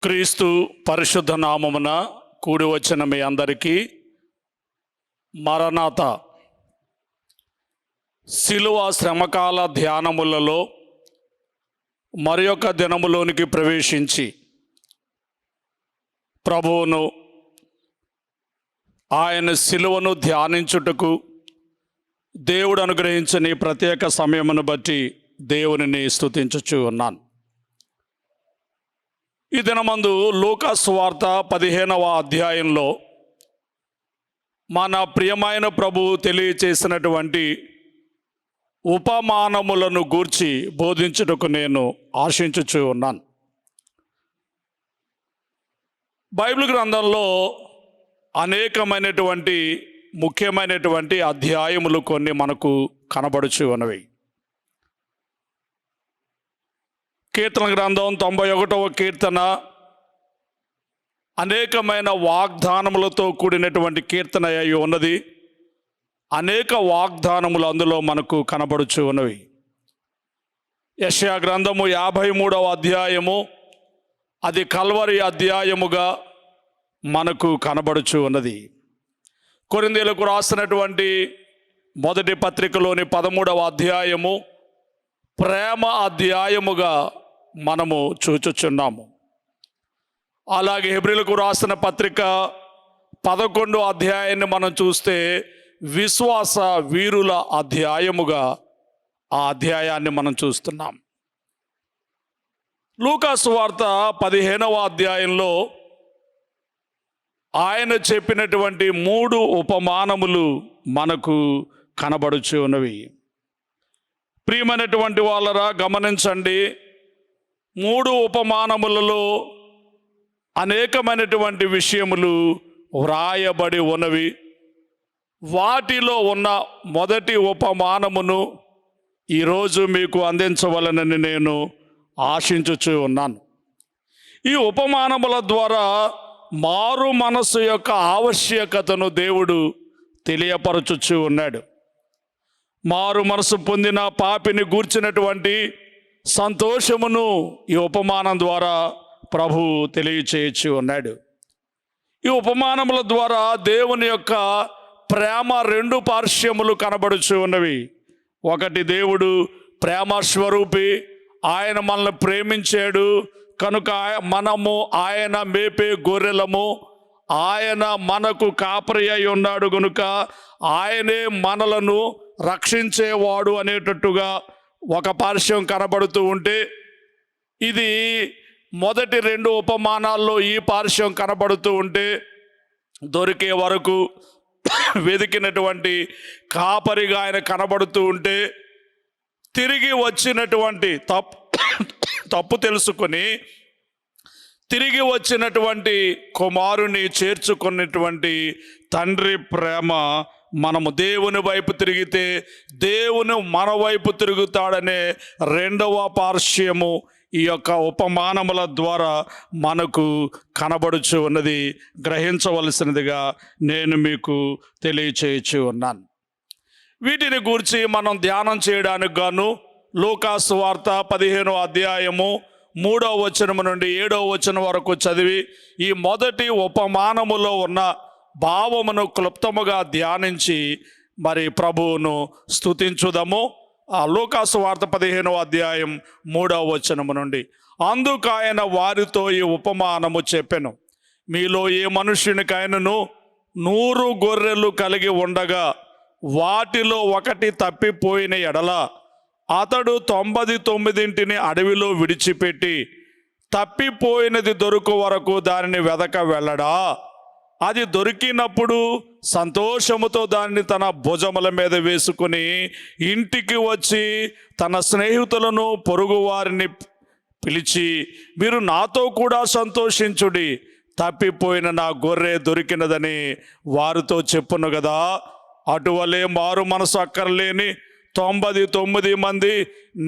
క్రీస్తు పరిశుద్ధ నామమున కూడి వచ్చిన మీ అందరికీ మరణాత శిలువ శ్రమకాల ధ్యానములలో మరి యొక్క దినములోనికి ప్రవేశించి ప్రభువును ఆయన శిలువను ధ్యానించుటకు దేవుడు అనుగ్రహించిన ఈ ప్రత్యేక సమయమును బట్టి దేవునిని స్తుతించుచు ఉన్నాను. ఈ దినమందు లూకా సువార్త 15వ అధ్యాయంలో మన ప్రియమైన ప్రభువు తెలియచేసినటువంటి ఉపమానములను గూర్చి బోధించుటకు నేను ఆశించుచు ఉన్నాను. బైబిల్ గ్రంథంలో అనేకమైనటువంటి ముఖ్యమైనటువంటి అధ్యాయములు కొన్ని మనకు కనబడుచు ఉన్నవి. కీర్తన గ్రంథం 91వ కీర్తన అనేకమైన వాగ్దానములతో కూడినటువంటి కీర్తన అయి ఉన్నది. అనేక వాగ్దానములు అందులో మనకు కనబడుచు ఉన్నవి. యెషయా గ్రంథము 53వ అధ్యాయము అది కల్వరి అధ్యాయముగా మనకు కనబడుచు ఉన్నది. కొరింథీయులకు రాసినటువంటి మొదటి పత్రికలోని 13వ అధ్యాయము ప్రేమ అధ్యాయముగా మనము చూచుచున్నాము. అలాగే హెబ్రీయులకు రాసిన పత్రిక 11వ అధ్యాయాన్ని మనం చూస్తే విశ్వాస వీరుల అధ్యాయముగా ఆ అధ్యాయాన్ని మనం చూస్తున్నాం. లూకా సువార్త 15వ అధ్యాయంలో ఆయన చెప్పినటువంటి 3 ఉపమానములు మనకు కనబడుచు ఉన్నవి. ప్రియమైనటువంటి వాళ్ళరా గమనించండి, 3 ఉపమానములలో అనేకమైనటువంటి విషయములు వ్రాయబడి ఉన్నవి. వాటిలో ఉన్న మొదటి ఉపమానమును ఈరోజు మీకు అందించవలనని నేను ఆశించుచు ఉన్నాను. ఈ ఉపమానముల ద్వారా మారు మనసు యొక్క ఆవశ్యకతను దేవుడు తెలియపరచుచు ఉన్నాడు. మారు మనసు పొందిన పాపిని గూర్చినటువంటి సంతోషమును ఈ ఉపమానం ద్వారా ప్రభు తెలియచేయచ్చు ఉన్నాడు. ఈ ఉపమానముల ద్వారా దేవుని యొక్క ప్రేమ 2 పార్శ్వములు కనబడుచు ఉన్నవి. ఒకటి, దేవుడు ప్రేమ స్వరూపి, ఆయన మనల్ని ప్రేమించాడు కనుక మనము ఆయన మేపే గొర్రెలము, ఆయన మనకు కాపరి అయి ఉన్నాడు కనుక ఆయనే మనలను రక్షించేవాడు అనేటట్టుగా ఒక పార్శ్వం కనబడుతూ ఉంటే, ఇది మొదటి 2 ఉపమానాల్లో ఈ పార్శ్వం కనబడుతూ ఉంటే, దొరికే వరకు వెతికినటువంటి కాపరిగా ఆయన కనబడుతూ ఉంటే, తిరిగి వచ్చినటువంటి తప్పు తెలుసుకొని తిరిగి వచ్చినటువంటి కుమారుని చేర్చుకున్నటువంటి తండ్రి ప్రేమ, మనము దేవుని వైపు తిరిగితే దేవుని మన వైపు తిరుగుతాడనే 2వ పార్శ్వము ఈ యొక్క ఉపమానముల ద్వారా మనకు కనబడుచు ఉన్నది. గ్రహించవలసినదిగా నేను మీకు తెలియచేయచ్చు ఉన్నాను. వీటిని గూర్చి మనం ధ్యానం చేయడానికి గాను లూకా సువార్త 15వ అధ్యాయము 3వ వచనము నుండి 7వ వచనం వరకు చదివి ఈ మొదటి ఉపమానములో ఉన్న భావమును క్లుప్తముగా ధ్యానించి మరి ప్రభువును స్తుతించుదాము. ఆ లూకా సువార్త 15వ అధ్యాయం 3వ వచనము నుండి, అందుకు ఆయన వారితో ఈ ఉపమానము చెప్పెను, మీలో ఏ మనుష్యునికైనను 100 గొర్రెలు కలిగి ఉండగా వాటిలో ఒకటి తప్పిపోయిన ఎడల అతడు 99 అడవిలో విడిచిపెట్టి తప్పిపోయినది దొరుకు వరకు దానిని వెదక వెళ్ళడా? అది దొరికినప్పుడు సంతోషముతో దాన్ని తన భుజముల మీద వేసుకుని ఇంటికి వచ్చి తన స్నేహితులను పొరుగు వారిని పిలిచి, మీరు నాతో కూడా సంతోషించుడి, తప్పిపోయిన నా గొర్రె దొరికినదని వారితో చెప్పును కదా. అటువలే మారు మనసు అక్కర్లేని 99 మంది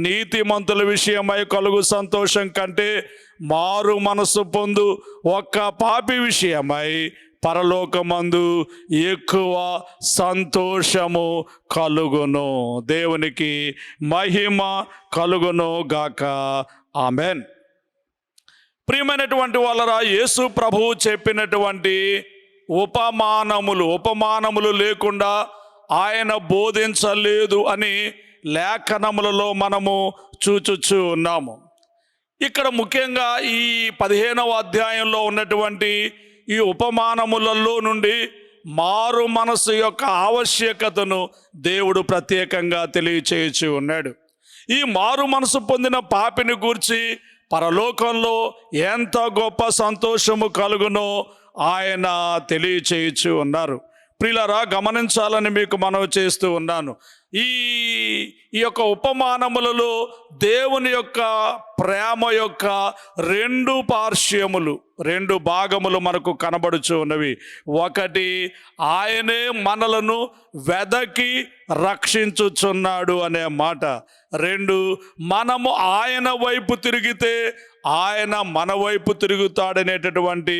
నీతిమంతుల విషయమై కలుగు సంతోషం కంటే మారు మనసు పొందు ఒక్క పాపి విషయమై పరలోకమందు ఎక్కువ సంతోషము కలుగును. దేవునికి మహిమ కలుగును గాక. ఆమెన్. ప్రియమైనటువంటి వాళ్ళరా, యేసు ప్రభువు చెప్పినటువంటి ఉపమానములు లేకుండా ఆయన బోధించలేదు అని లేఖనములలో మనము చూచుచూ ఉన్నాము. ఇక్కడ ముఖ్యంగా ఈ 15వ అధ్యాయంలో ఉన్నటువంటి ఈ ఉపమానములలో నుండి మారు మనసు యొక్క ఆవశ్యకతను దేవుడు ప్రత్యేకంగా తెలియచేయచ్చు ఉన్నాడు. ఈ మారు మనసు పొందిన పాపిని గూర్చి పరలోకంలో ఎంత గొప్ప సంతోషము కలుగునో ఆయన తెలియచేయచ్చు ఉన్నారు. ప్రియులారా, గమనించాలని మీకు మనవి చేస్తూ ఉన్నాను. ఈ యొక్క ఉపమానములలో దేవుని యొక్క ప్రేమ యొక్క రెండు పార్శ్వములు, రెండు భాగములు మనకు కనబడుచు ఉన్నవి. ఒకటి, ఆయనే మనలను వెదకి రక్షించుచున్నాడు అనే మాట. రెండు, మనము ఆయన వైపు తిరిగితే ఆయన మన వైపు తిరుగుతాడనేటటువంటి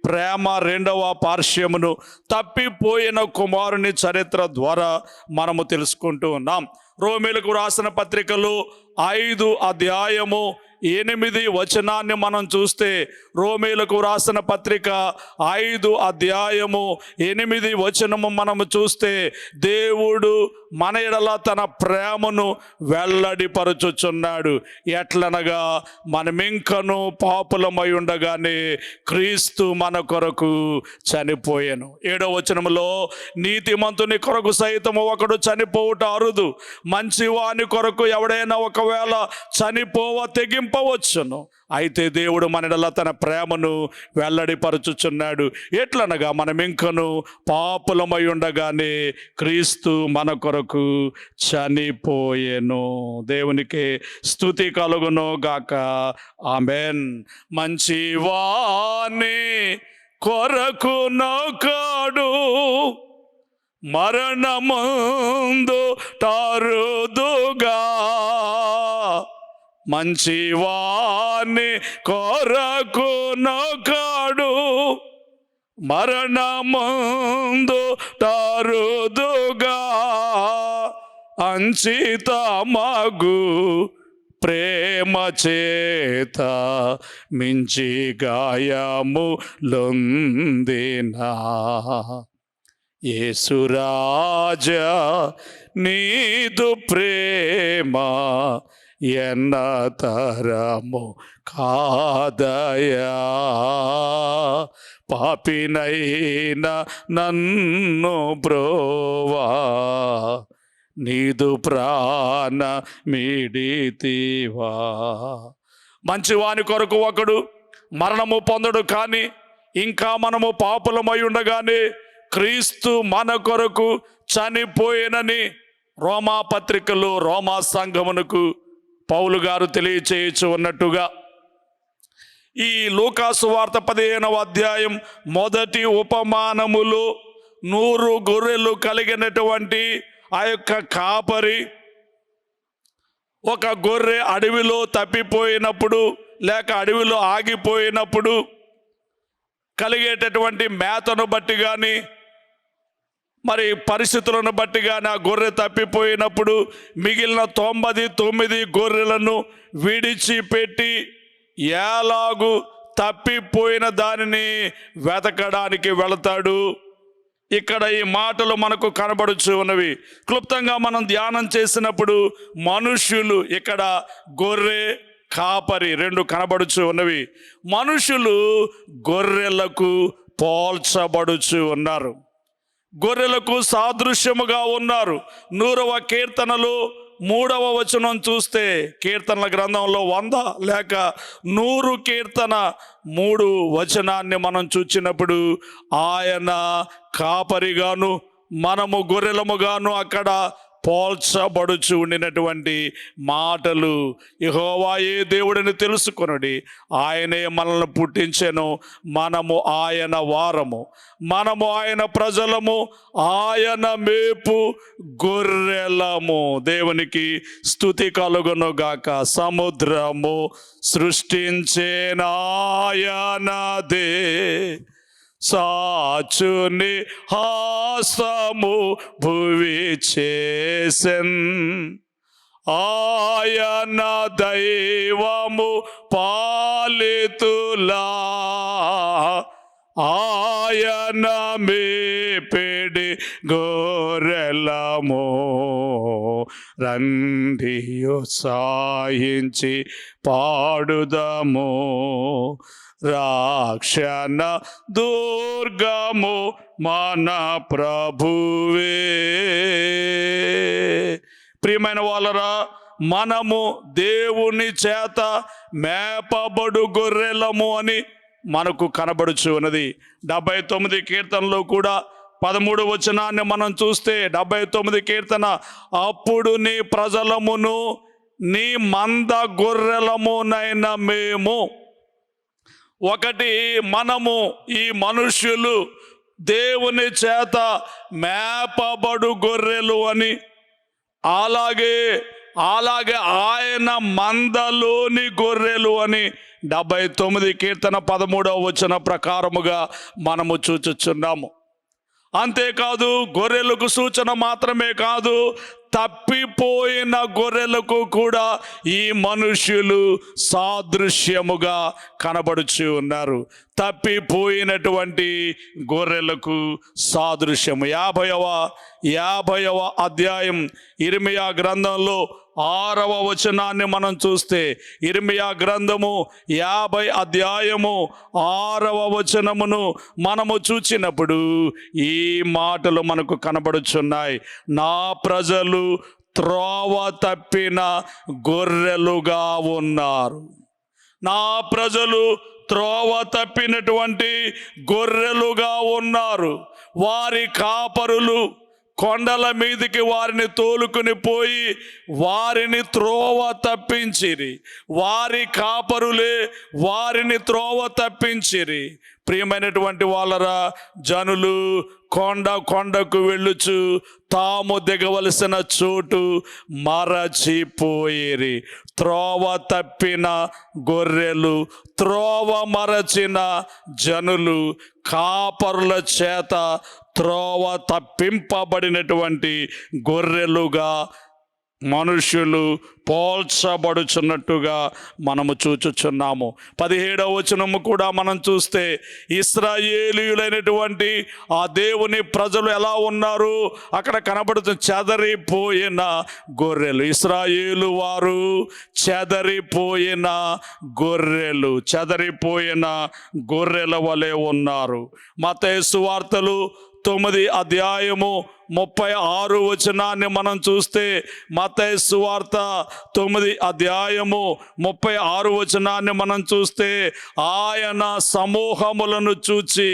ప్రేమ రెండవ పార్శ్వమును తప్పిపోయిన కుమారుని చరిత్ర ద్వారా మనము తెలుసుకుంటూ ఉన్నాం. రోమీయులకు రాసిన పత్రికలో 5 అధ్యాయము 8 వచనాన్ని మనం చూస్తే, రోమీయులకు రాసిన పత్రిక 5 అధ్యాయము 8 వచనము మనము చూస్తే, దేవుడు మన ఎడల తన ప్రేమను వెల్లడిపరచుచున్నాడు. ఎట్లనగా, మనమింకను పాపులమై ఉండగానే క్రీస్తు మన కొరకు చనిపోయాను. 7వ వచనములో, నీతిమంతుని కొరకు సైతము ఒకడు చనిపోవుట అరుదు, మంచివాని కొరకు ఎవడైనా ఒకవేళ చనిపోవ తెగింపవచ్చును. అయితే దేవుడు మనడల తన ప్రేమను వెల్లడిపరచుచున్నాడు. ఎట్లనగా, మనమింకను పాపులమై ఉండగానే క్రీస్తు మన కొరకు చనిపోయెను. దేవునికి స్తుతి కలుగును గాక. ఆమేన్. మంచివాని కొరకు నొకడు మరణమందు టారుదుగా, మంచివాని కొరకు నొకడు మరణమందు టారుదుగా, అంచితమగు ప్రేమ చేత మించి గాయము లొందినా, యేసురాజా నీదు ప్రేమ ఎన్న తరము కాదయా, పాపినైన నన్ను బ్రోవా నీదు ప్రాణ మీడితివా. మంచివాని కొరకు ఒకడు మరణము పొందడు, కానీ ఇంకా మనము పాపులమై ఉండగానే క్రీస్తు మన కొరకు చనిపోయినని రోమా పత్రికలో రోమా సంఘమునకు పౌలు గారు తెలియచేయచ్చు ఉన్నట్టుగా, ఈ లూకాసు వార్త 15వ అధ్యాయం మొదటి ఉపమానములో 100 గొర్రెలు కలిగినటువంటి ఆ యొక్క కాపరి ఒక గొర్రె అడవిలో తప్పిపోయినప్పుడు లేక అడవిలో ఆగిపోయినప్పుడు కలిగేటటువంటి మేతను బట్టి కానీ మరి పరిస్థితులను బట్టి కానీ ఆ గొర్రె తప్పిపోయినప్పుడు మిగిలిన 99 గొర్రెలను విడిచిపెట్టి ఎలాగు తప్పిపోయిన దానిని వెతకడానికి వెళతాడు. ఇక్కడ ఈ మాటలు మనకు కనబడుచు ఉన్నవి. క్లుప్తంగా మనం ధ్యానం చేసినప్పుడు మనుష్యులు, ఇక్కడ గొర్రె కాపరి రెండు కనబడుచు ఉన్నవి. మనుషులు గొర్రెలకు పోల్చబడుచు ఉన్నారు, గొర్రెలకు సాదృశ్యముగా ఉన్నారు. 100వ కీర్తనలో 3వ వచనం చూస్తే, కీర్తనల గ్రంథంలో 100 లేక 100 కీర్తన 3 వచనాన్ని మనం చూచినప్పుడు, ఆయన కాపరిగాను మనము గొర్రెలముగాను అక్కడ పోల్చబడుచు ఉండినటువంటి మాటలు. యెహోవాయే దేవుడిని తెలుసుకొనుడి, ఆయనే మనల్ని పుట్టించెను, మనము ఆయన వారము, మనము ఆయన ప్రజలము, ఆయన మేపు గొర్రెలము. దేవునికి స్తుతి కలుగును గాక. సముద్రము సృష్టించేనాయనదే, సాచుని హాసము భువి చేసెన్, ఆయన దైవము పాలితులా, ఆయన మేపెడి గొర్రెలము, రండియు సాయించి పాడుదము, రక్షణ దుర్గము మన ప్రభువే. ప్రియమైన వాళ్ళరా, మనము దేవుని చేత మేపబడు గొర్రెలము అని మనకు కనబడుచు ఉన్నది. 79 కీర్తనలో కూడా 13 వచనాన్ని మనం చూస్తే, 79 కీర్తన, అప్పుడు నీ ప్రజలమును నీ మంద గొర్రెలమునైన మేము. ఒకటి, మనము ఈ మనుష్యులు దేవుని చేత మేపబడు గొర్రెలు అని, అలాగే ఆయన మందలోని గొర్రెలు అని 79 కీర్తన 13వ వచన ప్రకారముగా మనము చూచుచున్నాము. అంతేకాదు, గొర్రెలకు సూచన మాత్రమే కాదు, తప్పిపోయిన గొర్రెలకు కూడా ఈ మనుష్యులు సాదృశ్యముగా కనబడుచు ఉన్నారు. తప్పిపోయినటువంటి గొర్రెలకు సాదృశ్యము. 50వ అధ్యాయం ఇర్మియా గ్రంథంలో 6వ వచనాన్ని మనం చూస్తే, ఇర్మియా గ్రంథము 50 అధ్యాయము 6వ వచనమును మనము చూచినప్పుడు ఈ మాటలు మనకు కనబడుచున్నాయి. నా ప్రజలు త్రోవ తప్పిన గొర్రెలుగా ఉన్నారు. నా ప్రజలు త్రోవ తప్పినటువంటి గొర్రెలుగా ఉన్నారు. వారి కాపరులు కొండల మీదికి వారిని తోలుకుని పోయి వారిని త్రోవ తప్పించిరి. వారి కాపరులే వారిని త్రోవ తప్పించిరి. ప్రియమైనటువంటి వాళ్ళరా, జనులు కొండకు వెళ్ళుచు తాము దిగవలసిన చోటు మరచిపోయిరి. త్రోవ తప్పిన గొర్రెలు, త్రోవ మరచిన జనులు, కాపరుల చేత త్రోవ తప్పింపబడినటువంటి గొర్రెలుగా మనుష్యులు పోల్చబడుచున్నట్టుగా మనము చూచుచున్నాము. 17వ వచనము కూడా మనం చూస్తే, ఇశ్రాయేలీయులైనటువంటి ఆ దేవుని ప్రజలు ఎలా ఉన్నారు అక్కడ కనబడుతుంది. చెదరిపోయిన గొర్రెలు. ఇశ్రాయేలు వారు చెదరిపోయిన గొర్రెలు, చెదరిపోయిన గొర్రెల వలె ఉన్నారు. మత్తయి సువార్తలు 9 అధ్యాయము 36 వచనాన్ని మనం చూస్తే, మత్తయి సువార్త 9 అధ్యాయము 36 వచనాన్ని మనం చూస్తే, ఆయన సమూహములను చూచి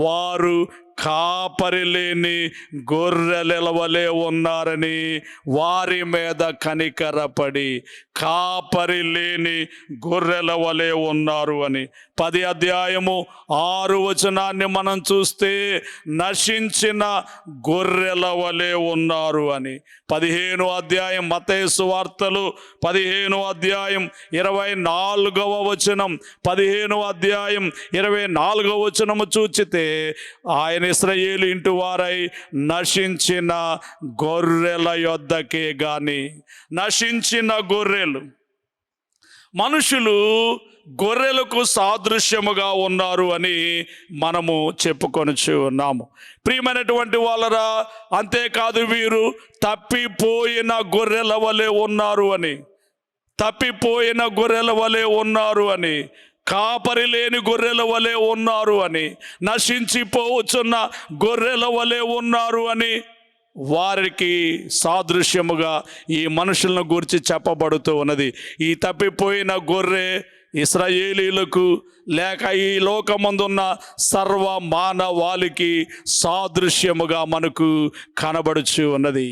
వారు కాపరి లేని గొర్రెల వలె ఉన్నారని వారి మీద కనికరపడి కాపరి లేని గొర్రెల వలె ఉన్నారు అని. 10 అధ్యాయము 6 వచనాన్ని మనం చూస్తే, నశించిన గొర్రెల వలె ఉన్నారు అని. 15వ అధ్యాయం మత్తయి సువార్తలు 15వ అధ్యాయం 24వ వచనం, 15వ అధ్యాయం 24వ వచనము చూచితే, ఆయన ఇశ్రాయేలు ఇంటి వారై నశించిన గొర్రెల యొద్దకే గాని. నశించిన గొర్రెలు. మనుషులు గొర్రెలకు సాదృశ్యముగా ఉన్నారు అని మనము చెప్పుకొనుచు ఉన్నాము. ప్రియమైనటువంటి వాళ్ళరా, అంతేకాదు, వీరు తప్పిపోయిన గొర్రెల వలె ఉన్నారు అని, తప్పిపోయిన గొర్రెల వలె ఉన్నారు అని, కాపరి లేని గొర్రెల వలె ఉన్నారు అని, నశించిపోవచ్చున్న గొర్రెల వలె ఉన్నారు అని వారికి సాదృశ్యముగా ఈ మనుషులను గురించి చెప్పబడుతూ ఉన్నది. ఈ తప్పిపోయిన గొర్రె ఇశ్రాయేలీలకు లేక ఈ లోకమందున్న సర్వ మానవాళికి సాదృశ్యముగా మనకు కనబడుచు ఉన్నది.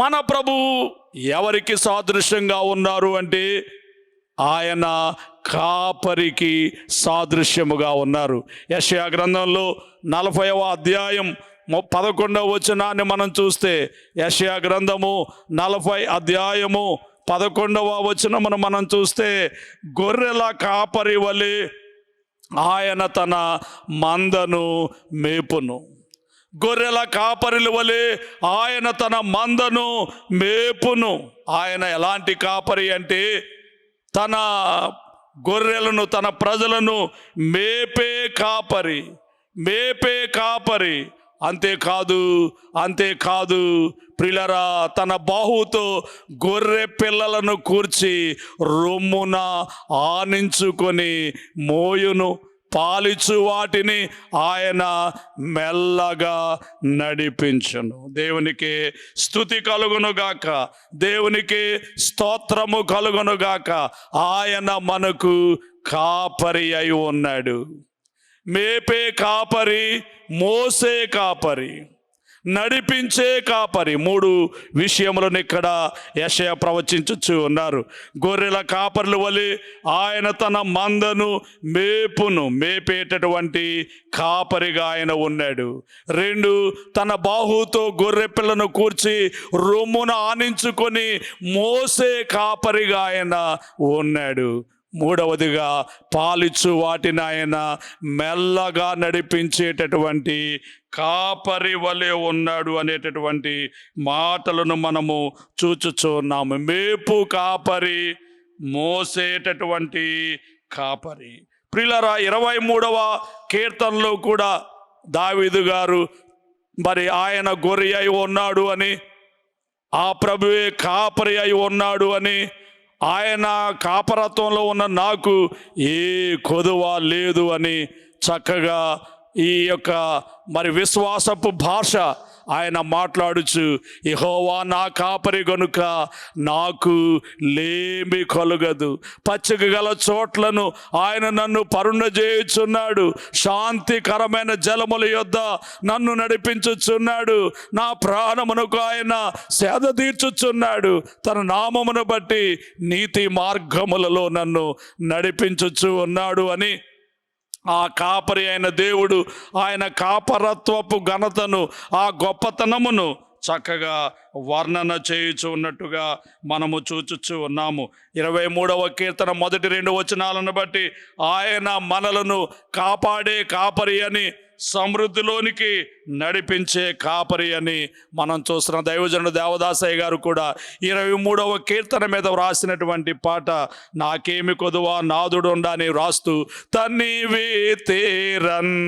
మన ప్రభువు ఎవరికి సాదృశ్యంగా ఉన్నారు అంటే, ఆయన కాపరికి సాదృశ్యముగా ఉన్నారు. యెషయా గ్రంథంలో 40వ అధ్యాయం 11వ వచనాన్ని మనం చూస్తే, యెషయా గ్రంథము 40 అధ్యాయము 11వ వచనమును మనం చూస్తే, గొర్రెల కాపరి వలె ఆయన తన మందను మేపును. గొర్రెల కాపరిల వలె ఆయన తన మందను మేపును. ఆయన ఎలాంటి కాపరి అంటే తన గొర్రెలను, తన ప్రజలను మేపే కాపరి, మేపే కాపరి. అంతేకాదు ప్రియులారా, తన బాహుతో గొర్రె పిల్లలను కూర్చి రొమ్మున ఆనించుకొని మోయును. పాలిచ్చు వాటిని ఆయన మెల్లగా నడిపించును. దేవునికి స్తుతి కలుగునుగాక, దేవునికి స్తోత్రము కలుగునుగాక. ఆయన మనకు కాపరి అయి ఉన్నాడు. మేపే కాపరి, మోసే కాపరి, నడిపించే కాపరి. 3 విషయములను ఇక్కడ యెషయా ప్రవచించుచు ఉన్నారు. గొర్రెల కాపరుల వలె ఆయన తన మందను మేపును, మేపేటటువంటి కాపరిగా ఆయన ఉన్నాడు. 2, తన బాహుతో గొర్రె పిల్లను కూర్చి రొమ్మున ఆనించుకొని మోసే కాపరిగా ఆయన ఉన్నాడు. 3వదిగా పాలిచ్చు వాటిని ఆయన మెల్లగా నడిపించేటటువంటి కాపరి వలె ఉన్నాడు అనేటటువంటి మాటలను మనము చూచుచున్నాము. మేపు కాపరి, మోసేటటువంటి కాపరి. ప్రియులారా, 23వ కీర్తనలో కూడా దావీదు గారు మరి ఆయన గొర్రె అయి ఉన్నాడు అని, ఆ ప్రభువే కాపరి అయి ఉన్నాడు అని, ఆయన కాపరత్వంలో ఉన్న నాకు ఏ కొదువ లేదు అని చక్కగా ఈ యొక్క మరి విశ్వాసపు భాష ఆయన మాట్లాడుచు, యెహోవా నా కాపరి గనుక నాకు లేమి కలుగదు. పచ్చిక గల చోట్లను ఆయన నన్ను పరుండజేయుచున్నాడు. శాంతికరమైన జలముల యొద్ద నన్ను నడిపించుచున్నాడు. నా ప్రాణమునకు ఆయన సేద తీర్చుచున్నాడు. తన నామమును బట్టి నీతి మార్గములలో నన్ను నడిపించుచు ఉన్నాడు అని ఆ కాపరి అయిన దేవుడు ఆయన కాపరత్వపు ఘనతను, ఆ గొప్పతనమును చక్కగా వర్ణన చేయుచు ఉన్నట్టుగా మనము చూచుచు ఉన్నాము. 23వ కీర్తన 1-2 వచనాలను బట్టి ఆయన మనలను కాపాడే కాపరి అని, సమృద్ధిలోనికి నడిపించే కాపరి అని మనం చూస్తున్నాం. దైవజనుడు దేవదాసయ్య గారు కూడా 23వ కీర్తన మీద వ్రాసినటువంటి పాట, నాకేమి కొదువా నాదుడుండా అని వ్రాస్తూ, తన్నివి తీరన్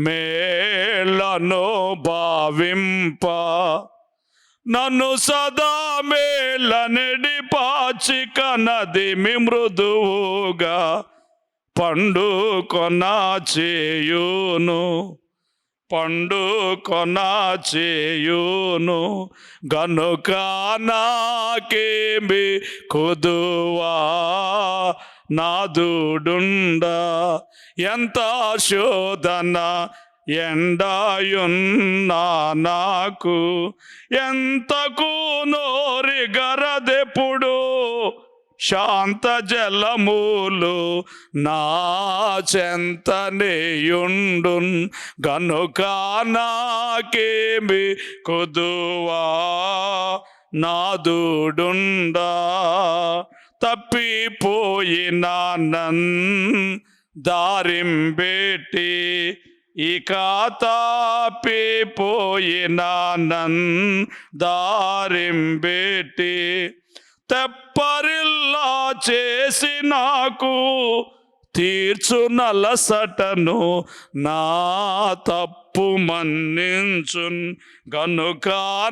మేళ్ళను భావింప నన్ను సదా మేళ్ళనెడి పాచిక నది మృదువుగా పండు కొనా చేయును గనుక నాకేమి కొదువా నాదుడుండా. ఎంత శోధన ఎండాయున్నా నాకు, ఎంతకు నోరి గరదెప్పుడు శాంత జలములు నా చెంతనేయుండున్ గనుక నాకేమి కొదువా నాదుడుండా. తప్పిపోయిన నన్ దారింబెట్టి ఇక తప్పిపోయిన నన్ దారింబెట్టి తెప్పరిల్లా చేసి నాకు తీర్చు నలసటను నా తప్పు మన్నించున్ గనుక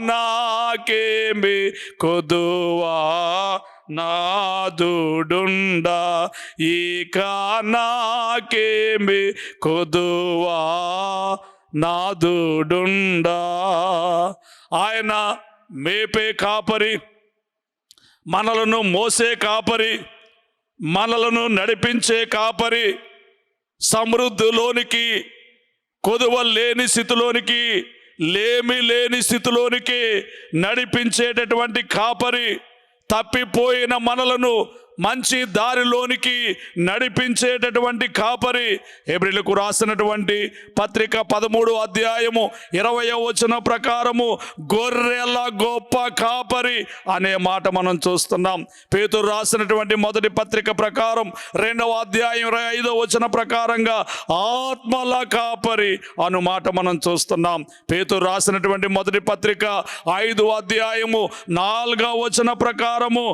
నాకేమి కొదువా నాదుడుండా. ఇక నాకేమి కొదువా నాదుడుండా. ఆయన మేపే కాపరి, మనలను మోసే కాపరి, మనలను నడిపించే కాపరి, సమృద్ధిలోనికి, కొదువ లేని స్థితిలోనికి, లేమి లేని స్థితిలోనికి నడిపించేటటువంటి కాపరి. తప్పిపోయిన మనలను మంచి దారిలోనికి నడిపించేటటువంటి కాపరి. హెబ్రీయులకు రాసినటువంటి పత్రిక 13వ అధ్యాయము 20వ వచనం ప్రకారము గొర్రెల గొప్ప కాపరి అనే మాట మనం చూస్తున్నాం. పేతురు రాసినటువంటి మొదటి పత్రిక ప్రకారం 2వ అధ్యాయం 25వ వచనం ప్రకారంగా ఆత్మల కాపరి అను మాట మనం చూస్తున్నాం. పేతురు రాసినటువంటి మొదటి పత్రిక 5వ అధ్యాయము 4వ వచనం ప్రకారము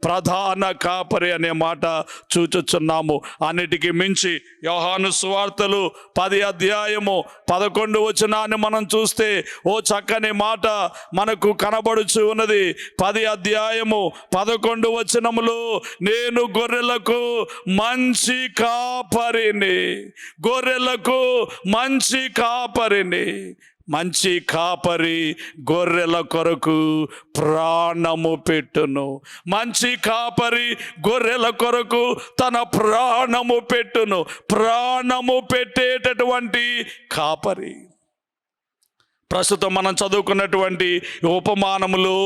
ప్రధాన కాపరి అనే మాట చూచుచున్నాము. అన్నిటికీ మించి యోహాను సువార్తలు 10వ అధ్యాయము 11వ వచనాన్ని మనం చూస్తే ఓ చక్కని మాట మనకు కనబడుచు ఉన్నది. 10వ అధ్యాయము 11వ వచనములో నేను గొర్రెలకు మంచి కాపరిని, గొర్రెలకు మంచి కాపరిని. మంచి కాపరి గొర్రెల కొరకు ప్రాణము పెట్టును. మంచి కాపరి గొర్రెల కొరకు తన ప్రాణము పెట్టును. ప్రాణము పెట్టేటటువంటి కాపరి. ప్రస్తుతం మనం చదువుకున్నటువంటి ఉపమానములు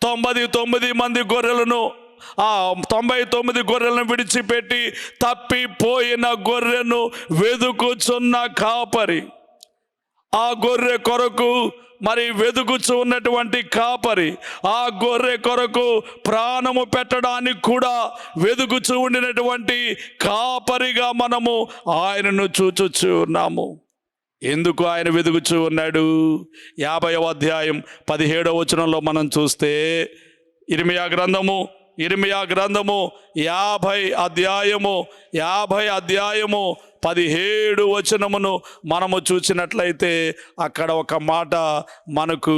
99 మంది గొర్రెలను, ఆ 99 గొర్రెలను విడిచిపెట్టి తప్పిపోయిన గొర్రెను వెదుకుచున్న కాపరి, ఆ గొర్రె కొరకు మరి వెదుకుచు ఉన్నటువంటి కాపరి, ఆ గొర్రె కొరకు ప్రాణము పెట్టడానికి కూడా వెదుకుచు ఉండినటువంటి కాపరిగా మనము ఆయనను చూచుచు ఉన్నాము. ఎందుకు ఆయన వెదుకుచూ ఉన్నాడు? 50వ అధ్యాయం 17వ వచనంలో మనం చూస్తే ఇర్మియా గ్రంథము 50 అధ్యాయము 17 వచనమును మనము చూసినట్లయితే అక్కడ ఒక మాట మనకు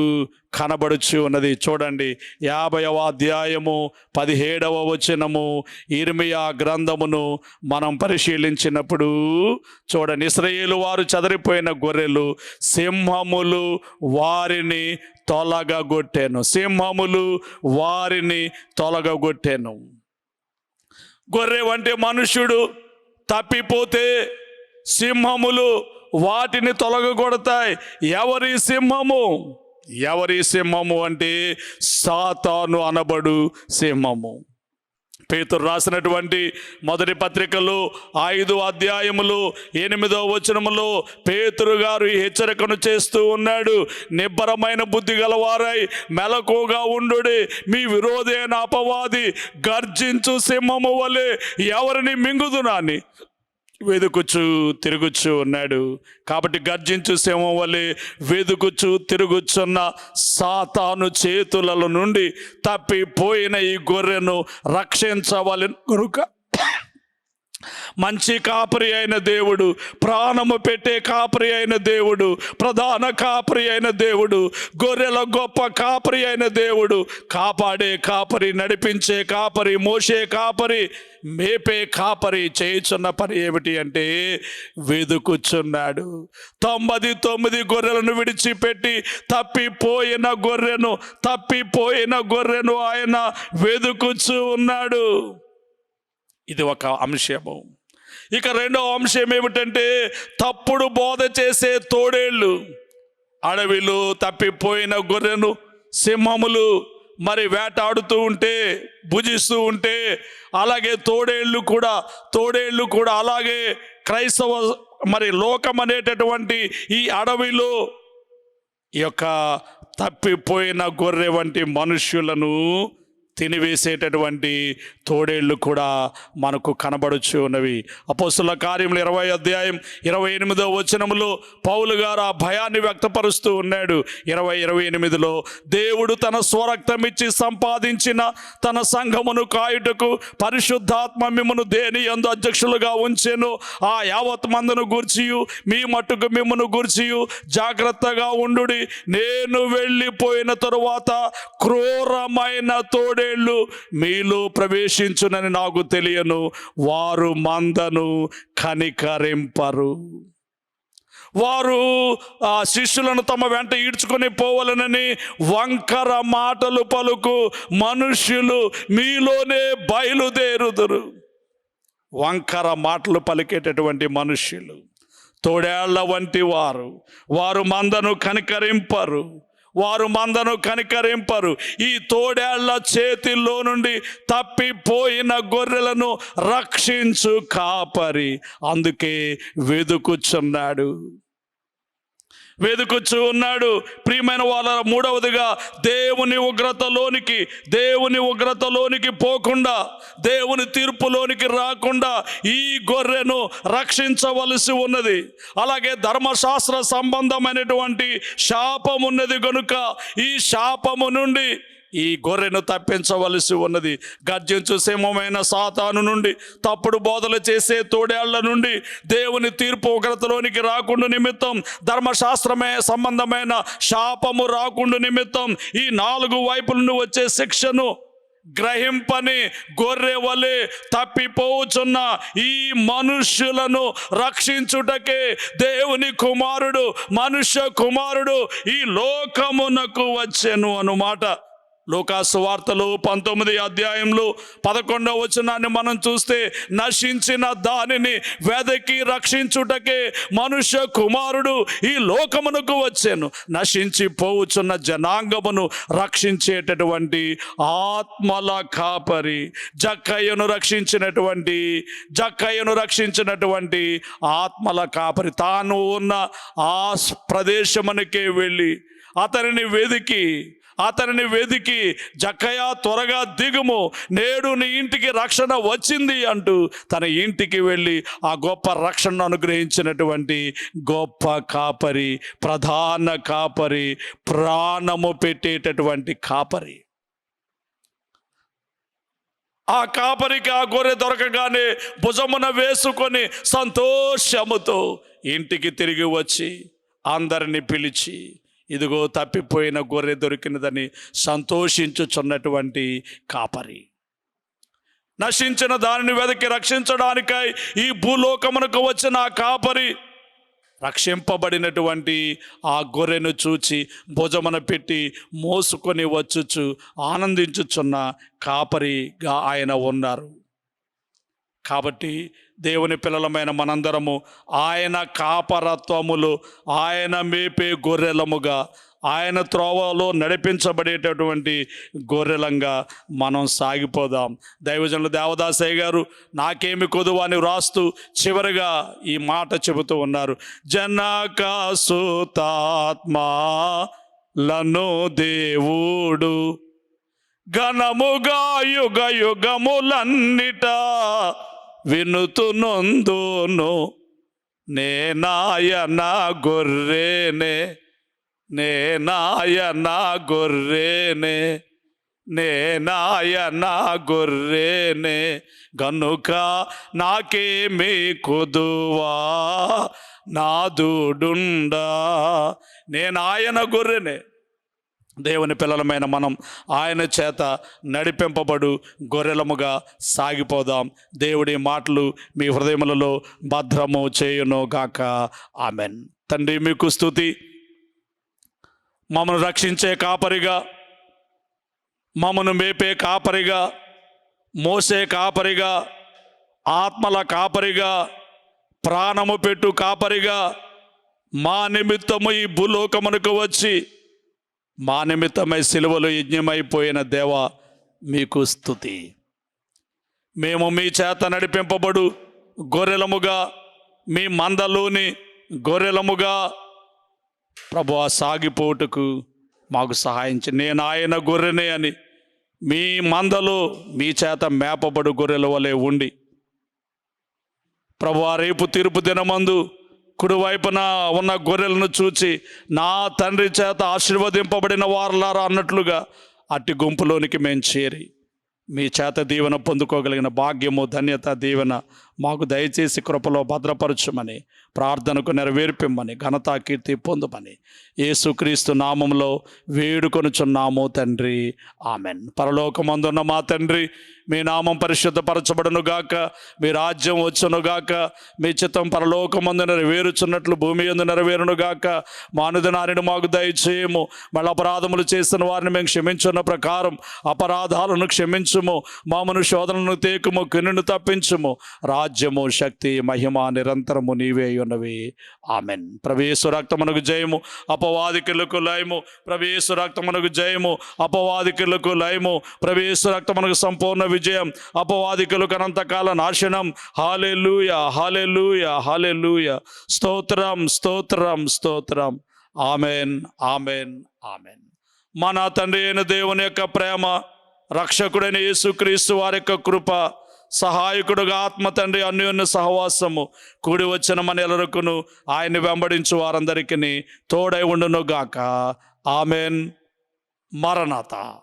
కనబడుచు ఉన్నది. చూడండి, 50వ అధ్యాయము 17వ వచనము ఇర్మియా గ్రంథమును మనం పరిశీలించినప్పుడు చూడండి, ఇశ్రాయేలు వారు చెదరిపోయిన గొర్రెలు, సింహములు వారిని తొలగగొట్టెను. సింహములు వారిని తొలగగొట్టెను. గొర్రె వంటి మనుష్యుడు తప్పిపోతే సింహములు వాటిని తొలగగొడతాయి. ఎవరి సింహము అంటే సాతాను అనబడు సింహము. పేతురు రాసినటువంటి మొదటి పత్రికలో 5వ అధ్యాయములో 8వ వచనములో పేతురు గారు ఈ హెచ్చరికను చేస్తూ ఉన్నాడు. నిబ్బరమైన బుద్ధి గలవారై మెలకుగా ఉండుడి, మీ విరోధి అయిన అపవాది గర్జించు సింహము వలె ఎవరిని మింగుదునాని వెదుకుచు తిరుగుచు ఉన్నాడు. కాబట్టి గర్జించు సింహం వలె వెదుకుచు తిరుగుచున్న సాతాను చేతుల నుండి తప్పిపోయిన ఈ గొర్రెను రక్షించవలెను కనుక మంచి కాపరి అయిన దేవుడు, ప్రాణము పెట్టే కాపరి అయిన దేవుడు, ప్రధాన కాపరి అయిన దేవుడు, గొర్రెల గొప్ప కాపరి అయిన దేవుడు, కాపాడే కాపరి, నడిపించే కాపరి, మోసే కాపరి, మేపే కాపరి చేయుచున్న పని ఏమిటి అంటే వెదుకుచున్నాడు. 99 గొర్రెలను విడిచిపెట్టి తప్పిపోయిన గొర్రెను ఆయన వెదుకుచు ఉన్నాడు. ఇది ఒక అంశము. ఇక రెండవ అంశం ఏమిటంటే తప్పుడు బోధ చేసే తోడేళ్ళు. అడవిలో తప్పిపోయిన గొర్రెను సింహములు మరి వేటాడుతూ ఉంటే, భుజిస్తూ ఉంటే, అలాగే తోడేళ్ళు కూడా అలాగే క్రైస్తవ మరి లోకం అనేటటువంటి ఈ అడవిలో ఈ యొక్క తప్పిపోయిన గొర్రె వంటి మనుష్యులను తినివేసేటటువంటి తోడేళ్ళు కూడా మనకు కనబడుచు ఉన్నవి. అపోస్తుల కార్యములు 20వ అధ్యాయం 28వ వచనములో పౌలు గారు ఆ భయాన్ని వ్యక్తపరుస్తూ ఉన్నాడు. 28లో దేవుడు తన స్వరక్తమిచ్చి సంపాదించిన తన సంఘమును కాయుటకు పరిశుద్ధాత్మ మిమ్మును దేని యందు అధ్యక్షులుగా ఉంచెను. ఆ యావత్ మందును గూర్చియు మీ మట్టుకు మిమ్మును గూర్చియు జాగ్రత్తగా ఉండుడి. నేను వెళ్ళిపోయిన తరువాత క్రూరమైన తోడేళ్ళు మీలో ప్రవేశించునని నాకు తెలియను. వారు మందను కనికరింపరు. వారు ఆ శిష్యులను తమ వెంట ఈడ్చుకొని పోవాలనని వంకర మాటలు పలుకు మనుష్యులు మీలోనే బయలుదేరుదురు. వంకర మాటలు పలికేటటువంటి మనుష్యులు తోడేళ్ల వంటి వారు మందను కనికరింపరు. వారు మందను కనికరింపరు. ఈ తోడేళ్ల చేతిలో నుండి తప్పిపోయిన గొర్రెలను రక్షించు కాపరి అందుకే వెదుకుచున్నాడు. ప్రియమైన వాళ్ళ, మూడవదిగా దేవుని ఉగ్రతలోనికి పోకుండా, దేవుని తీర్పులోనికి రాకుండా ఈ గొర్రెను రక్షించవలసి ఉన్నది. అలాగే ధర్మశాస్త్ర సంబంధమైనటువంటి శాపం ఉన్నది కనుక ఈ శాపము నుండి ఈ గొర్రెను తప్పించవలసి ఉన్నది. గర్జించు సింహమైన సాతాను నుండి, తప్పుడు బోధలు చేసే తోడేళ్ల నుండి, దేవుని తీర్పు ఉగ్రతలోనికి రాకుండా నిమిత్తం, ధర్మశాస్త్రమే సంబంధమైన శాపము రాకుండా నిమిత్తం, ఈ 4 వైపుల నుండి వచ్చే శిక్షను గ్రహింపని గొర్రె వలె తప్పిపోవచ్చున్న ఈ మనుష్యులను రక్షించుటకే దేవుని కుమారుడు, మనుష్య కుమారుడు ఈ లోకమునకు వచ్చెను అన్నమాట. లూకాసు వార్తలు 19వ అధ్యాయంలో 11వ వచనాన్ని మనం చూస్తే, నశించిన దానిని వెదకి రక్షించుటకే మనుష్య కుమారుడు ఈ లోకమునకు వచ్చాను. నశించిపోవచ్చున్న జనాంగమును రక్షించేటటువంటి ఆత్మల కాపరి, జక్కయ్యను రక్షించినటువంటి ఆత్మల కాపరి తాను ఉన్న ఆ ప్రదేశమునకే వెళ్ళి అతనిని వెదికి జక్కయ్య త్వరగా దిగుము, నేడు నీ ఇంటికి రక్షణ వచ్చింది అంటూ తన ఇంటికి వెళ్ళి ఆ గొప్ప రక్షణను అనుగ్రహించినటువంటి గొప్ప కాపరి, ప్రధాన కాపరి, ప్రాణము పెట్టేటటువంటి కాపరి. ఆ కాపరికి ఆ గొర్రె దొరకగానే భుజమున వేసుకొని సంతోషముతో ఇంటికి తిరిగి వచ్చి అందరిని పిలిచి, ఇదిగో తప్పిపోయిన గొర్రె దొరికినదని సంతోషించుచున్నటువంటి కాపరి. నశించిన దానిని వెదకి రక్షించడానికై ఈ భూలోకమునకు వచ్చిన ఆ కాపరి రక్షింపబడినటువంటి ఆ గొర్రెను చూచి భుజమున పెట్టి మోసుకొని వచ్చుచు ఆనందించుచున్న కాపరిగా ఆయన ఉన్నారు. కాబట్టి దేవుని పిల్లలమైన మనందరము ఆయన కాపరత్వములు, ఆయన మేపే గొర్రెలముగా, ఆయన త్రోవలో నడిపించబడేటటువంటి గొర్రెలంగా మనం సాగిపోదాం. దైవజనులు దేవదాసయ్య గారు నాకేమి కొదువు అని వ్రాస్తూ చివరిగా ఈ మాట చెబుతూ ఉన్నారు. జనకసుతాత్మలను దేవుడు ఘనముగా యుగ యుగములన్నిట వినుతునందును, నేనాయన గొర్రెనే గనుక నాకేమీ కొదువా నాదుడుండా. నేనాయన గొర్రెనే. దేవుని పిల్లలమైన మనం ఆయన చేత నడిపింపబడు గొర్రెలముగా సాగిపోదాం. దేవుడి మాటలు మీ హృదయములలో భద్రము చేయును గాక. ఆమెన్. తండ్రి మీకు స్తుతి. మమ్మను రక్షించే కాపరిగా, మమ్మను మేపే కాపరిగా, మోసే కాపరిగా, ఆత్మల కాపరిగా, ప్రాణము పెట్టు కాపరిగా మా నిమిత్తము ఈ భూలోకమునకు వచ్చి మా నిమిత్తమై సిలువలో యజ్ఞమైపోయిన దేవా మీకు స్తుతి. మేము మీ చేత నడిపింపబడు గొర్రెలముగా, మీ మందలోని గొర్రెలముగా ప్రభువా సాగిపోటుకు మాకు సహాయించి, నేను ఆయన గొర్రెనే అని మీ మందలో మీ చేత మేపబడు గొర్రెల వలె ఉండి ప్రభువా రేపు తీర్పు దినమందు కుడివైపున ఉన్న గొర్రెలను చూచి నా తండ్రి చేత ఆశీర్వదింపబడిన వారలారా అన్నట్లుగా అట్టి గుంపులోనికి మేము చేరి మీ చేత దీవెన పొందుకోగలిగిన భాగ్యము, ధన్యత, దీవెన మాకు దయచేసి కృపలో భద్రపరచుమని, ప్రార్థనకు నెరవేర్పిమ్మని, ఘనత కీర్తి పొందుమని యేసుక్రీస్తు నామంలో వేడుకొనుచున్నాము తండ్రి. ఆమెన్. పరలోకమందున్న మా తండ్రి, మీ నామం పరిశుద్ధపరచబడును గాక, మీ రాజ్యం వచ్చును గాక, మీ చిత్తం పరలోకమందు నెరవేరుచున్నట్లు భూమి యందు నెరవేరును గాక. మా అనుదినాన్ని మాకు దయచేయము. మళ్ళీ అపరాధములు చేసిన వారిని మేము క్షమించున్న ప్రకారం అపరాధాలను క్షమించుము. మామను శోధనను తేకుము, కిన్నును తప్పించుము. రాజ్యము, శక్తి, మహిమ నిరంతరము నీవే ఉన్నవి. ఆమెన్. ప్రభు యేసు రక్తమునకు జయము, అపవాదికులకు లయము. ప్రభు యేసు రక్తమునకు జయము, అపవాదికులకు లయము. ప్రభు యేసు రక్తమునకు సంపూర్ణ విజయం, అపవాదికులకు అనంతకాల నాశనం. హల్లెలూయా, హల్లెలూయా, హల్లెలూయా. స్తోత్రం, స్తోత్రం, స్తోత్రం. Amen, amen, amen. మన తండ్రి అయిన దేవుని యొక్క ప్రేమ, రక్షకుడైన యేసుక్రీస్తు వారి యొక్క కృప, సహాయకుడుగా ఆత్మ తండ్రి అన్యోన్య సహవాసము కూడి వచ్చిన మన ఎల్లరకును ఆయన్ని వెంబడించు వారందరికీ తోడై ఉండును గాక. ఆమెన్. మరణాత.